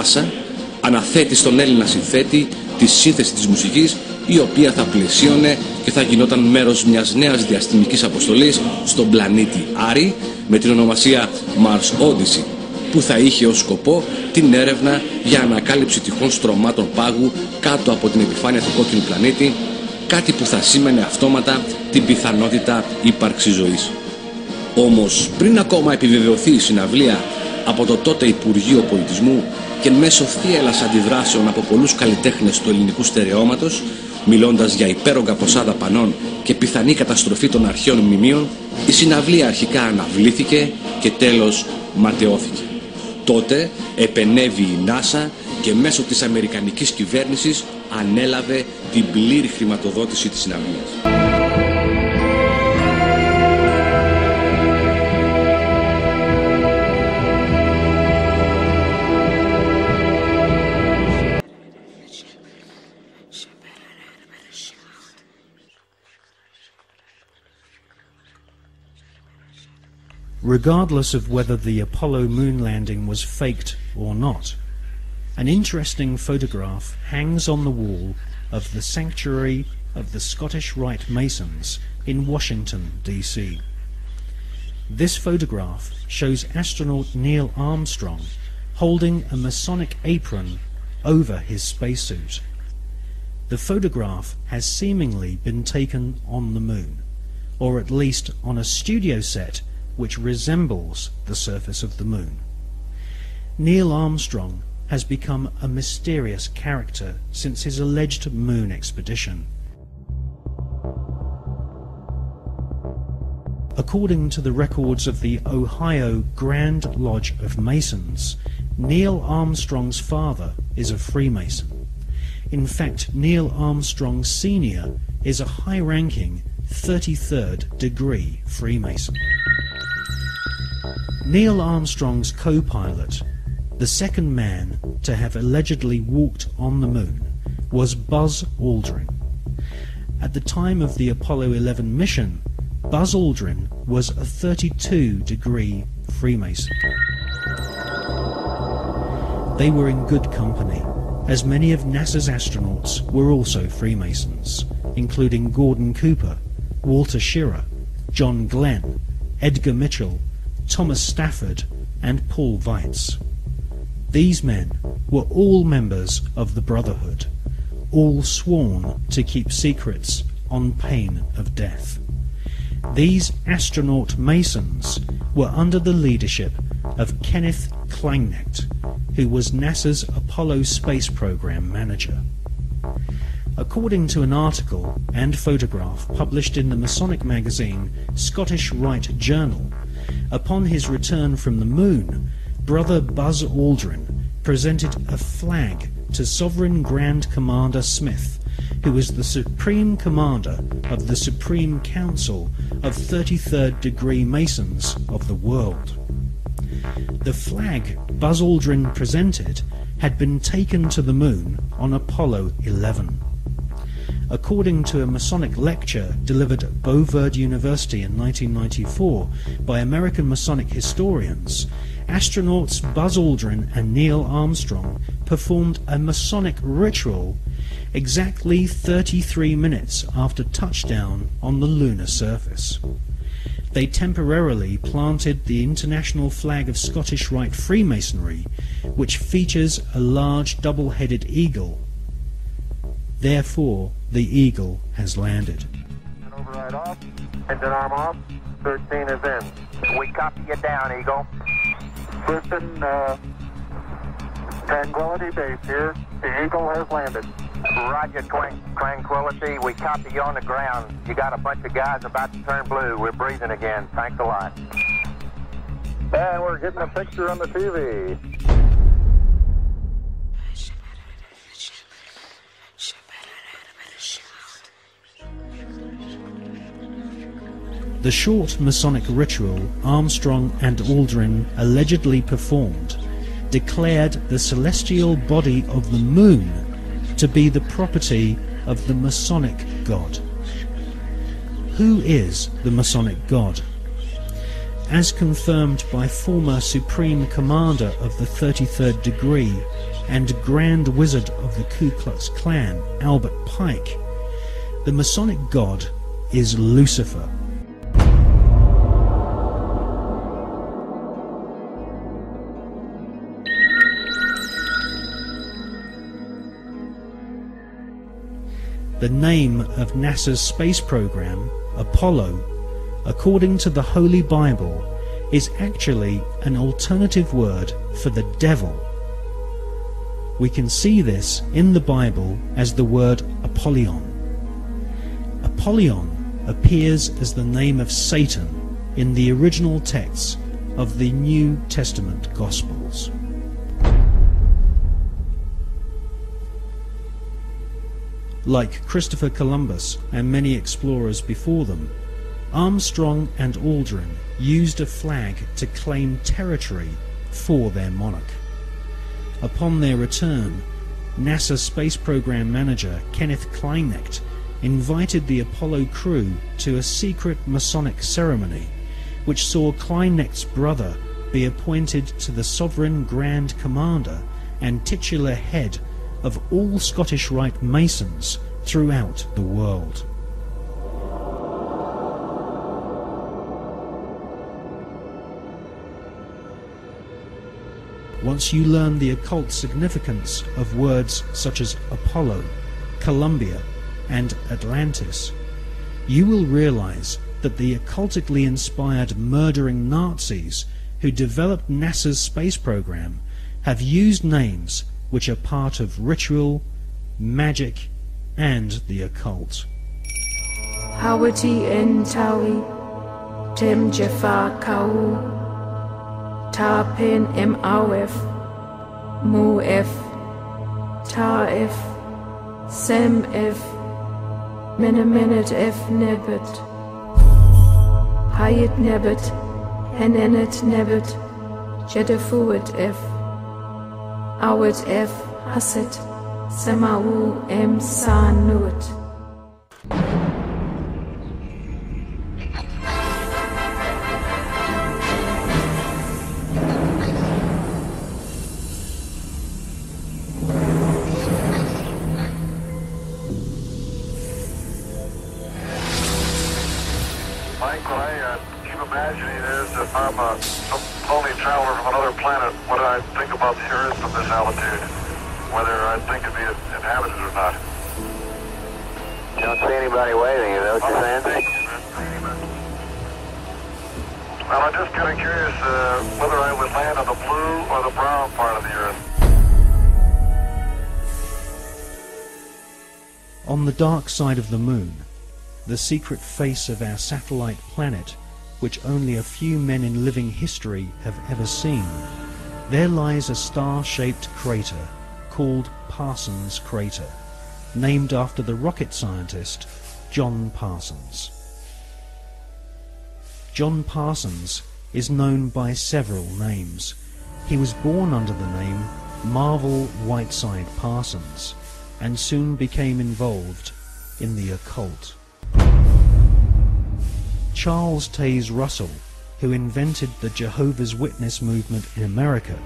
ΝΑΣΑ αναθέτει στον Έλληνα συνθέτη τη σύνθεση της μουσικής, η οποία θα πλαισίωνε και θα γινόταν μέρος μιας νέας διαστημικής αποστολής στον πλανήτη Άρη με την ονομασία Mars Odyssey, που θα είχε ως σκοπό την έρευνα για ανακάλυψη τυχόν στρωμάτων πάγου κάτω από την επιφάνεια του κόκκινου πλανήτη, κάτι που θα σήμαινε αυτόματα την πιθανότητα ύπαρξης ζωής. Όμως πριν ακόμα επιβεβαιωθεί η συναυλία από το τότε Υπουργείο Πολιτισμού και μέσω θύελλας αντιδράσεων από πολλούς καλλιτέχνες του ελληνικού στερεώματος, μιλώντας για υπέρογκα ποσά δαπανών και πιθανή καταστροφή των αρχαίων μνημείων, η συναυλία αρχικά αναβλήθηκε και τέλος ματαιώθηκε. Τότε επενέβη η ΝΑΣΑ και μέσω της αμερικανικής κυβέρνησης ανέλαβε την πλήρη χρηματοδότηση της συναυλίας. Regardless of whether the Apollo moon landing was faked or not, an interesting photograph hangs on the wall of the sanctuary of the Scottish Rite Masons in Washington, D.C. This photograph shows astronaut Neil Armstrong holding a Masonic apron over his spacesuit. The photograph has seemingly been taken on the moon, or at least on a studio set which resembles the surface of the moon. Neil Armstrong has become a mysterious character since his alleged moon expedition. According to the records of the Ohio Grand Lodge of Masons, Neil Armstrong's father is a Freemason. In fact, Neil Armstrong Sr. is a high-ranking 33rd degree Freemason. Neil Armstrong's co-pilot, the second man to have allegedly walked on the moon, was Buzz Aldrin. At the time of the Apollo 11 mission, Buzz Aldrin was a 32 degree Freemason. They were in good company, as many of NASA's astronauts were also Freemasons, including Gordon Cooper, Walter Schirra, John Glenn, Edgar Mitchell, Thomas Stafford and Paul Weitz. These men were all members of the Brotherhood, all sworn to keep secrets on pain of death. These astronaut Masons were under the leadership of Kenneth Kleineknecht, who was NASA's Apollo space program manager. According to an article and photograph published in the Masonic magazine Scottish Rite Journal, upon his return from the moon, Brother Buzz Aldrin presented a flag to Sovereign Grand Commander Smith, who was the Supreme Commander of the Supreme Council of 33rd degree Masons of the world. The flag Buzz Aldrin presented had been taken to the moon on Apollo 11. According to a Masonic lecture delivered at Beauverde University in 1994 by American Masonic historians, astronauts Buzz Aldrin and Neil Armstrong performed a Masonic ritual exactly 33 minutes after touchdown on the lunar surface. They temporarily planted the international flag of Scottish Rite Freemasonry, which features a large double-headed eagle. Therefore, the eagle has landed. Override off, engine arm off, 13 is in. We copy you down, Eagle. Houston, Tranquility Base here. The Eagle has landed. Roger, Tranquility. We copy you on the ground. You got a bunch of guys about to turn blue. We're breathing again. Thanks a lot. And we're getting a picture on the TV. The short Masonic ritual Armstrong and Aldrin allegedly performed declared the celestial body of the moon to be the property of the Masonic God. Who is the Masonic God? As confirmed by former Supreme Commander of the 33rd degree, and Grand Wizard of the Ku Klux Klan, Albert Pike, the Masonic god is Lucifer. The name of NASA's space program, Apollo, according to the Holy Bible, is actually an alternative word for the devil. We can see this in the Bible as the word Apollyon. Apollyon appears as the name of Satan in the original texts of the New Testament Gospels. Like Christopher Columbus and many explorers before them, Armstrong and Aldrin used a flag to claim territory for their monarch. Upon their return, NASA Space Program Manager Kenneth Kleinecht invited the Apollo crew to a secret Masonic ceremony, which saw Kleinecht's brother be appointed to the Sovereign Grand Commander and titular head of all Scottish Rite Masons throughout the world. Once you learn the occult significance of words such as Apollo, Columbia, and Atlantis, you will realize that the occultically inspired murdering Nazis who developed NASA's space program have used names which are part of ritual, magic, and the occult. Hawati en Tawi, Tem Jafar Kau, Tapen em Awef, Muef, Taef, Sem F, Menemenet F Nebet, Hayet Nebet, Henenet Nebet, Jedefuet F, Awet F Haset, Semau em Sanuet. On the dark side of the moon, the secret face of our satellite planet, which only a few men in living history have ever seen, there lies a star-shaped crater called Parsons Crater, named after the rocket scientist John Parsons. John Parsons is known by several names. He was born under the name Marvel Whiteside Parsons, and soon became involved in the occult. Charles Taze Russell, who invented the Jehovah's Witness movement in America,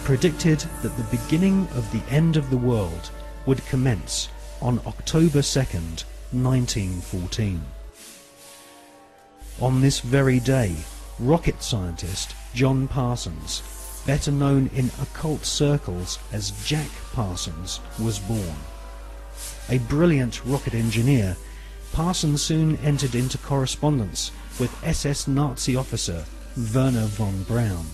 predicted that the beginning of the end of the world would commence on October 2nd, 1914. On this very day, rocket scientist John Parsons, better known in occult circles as Jack Parsons, was born. A brilliant rocket engineer, Parsons soon entered into correspondence with SS Nazi officer Werner von Braun,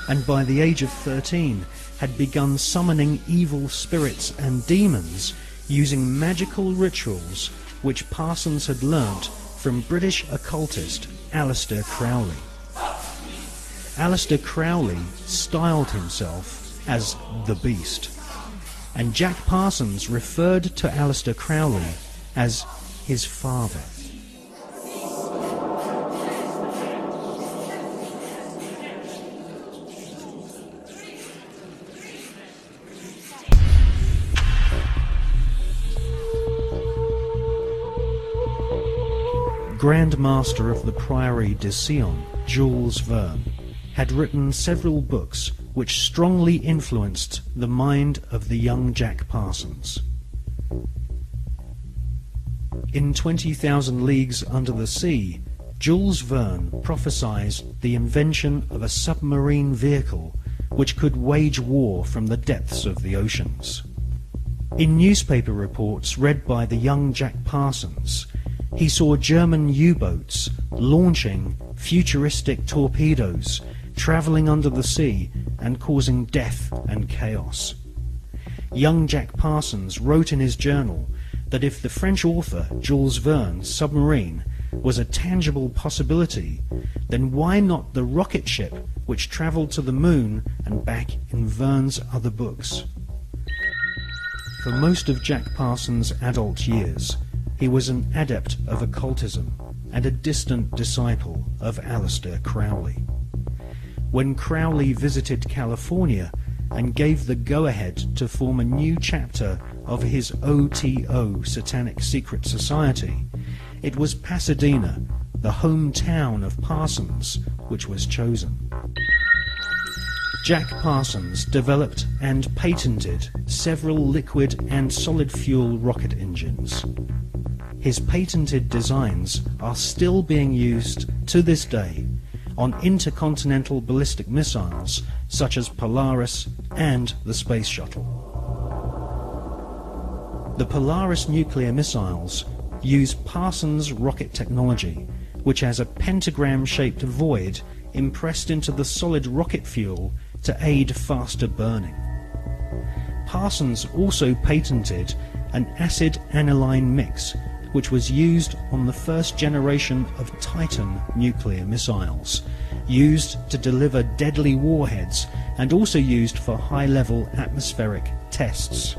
and by the age of 13 had begun summoning evil spirits and demons using magical rituals which Parsons had learnt from British occultist Aleister Crowley. Aleister Crowley styled himself as the Beast, and Jack Parsons referred to Aleister Crowley as his father. Grand Master of the Priory de Sion, Jules Verne, had written several books which strongly influenced the mind of the young Jack Parsons. In 20,000 Leagues Under the Sea, Jules Verne prophesied the invention of a submarine vehicle which could wage war from the depths of the oceans. In newspaper reports read by the young Jack Parsons, he saw German U-boats launching futuristic torpedoes, travelling under the sea and causing death and chaos. Young Jack Parsons wrote in his journal that if the French author Jules Verne's submarine was a tangible possibility, then why not the rocket ship which travelled to the moon and back in Verne's other books? For most of Jack Parsons' adult years, he was an adept of occultism and a distant disciple of Aleister Crowley. When Crowley visited California and gave the go-ahead to form a new chapter of his OTO Satanic Secret Society, it was Pasadena, the hometown of Parsons, which was chosen. Jack Parsons developed and patented several liquid and solid fuel rocket engines. His patented designs are still being used to this day on intercontinental ballistic missiles such as Polaris and the Space Shuttle. The Polaris nuclear missiles use Parsons rocket technology, which has a pentagram-shaped void impressed into the solid rocket fuel to aid faster burning. Parsons also patented an acid aniline mix, which was used on the first generation of Titan nuclear missiles, used to deliver deadly warheads and also used for high-level atmospheric tests.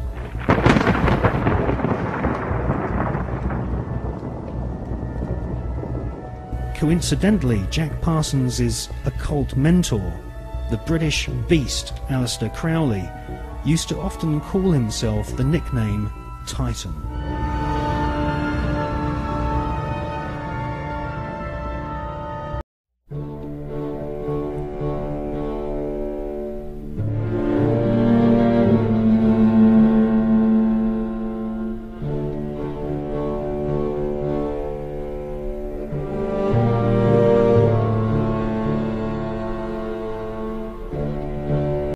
Coincidentally, Jack Parsons' occult mentor, the British beast Aleister Crowley, used to often call himself the nickname Titan.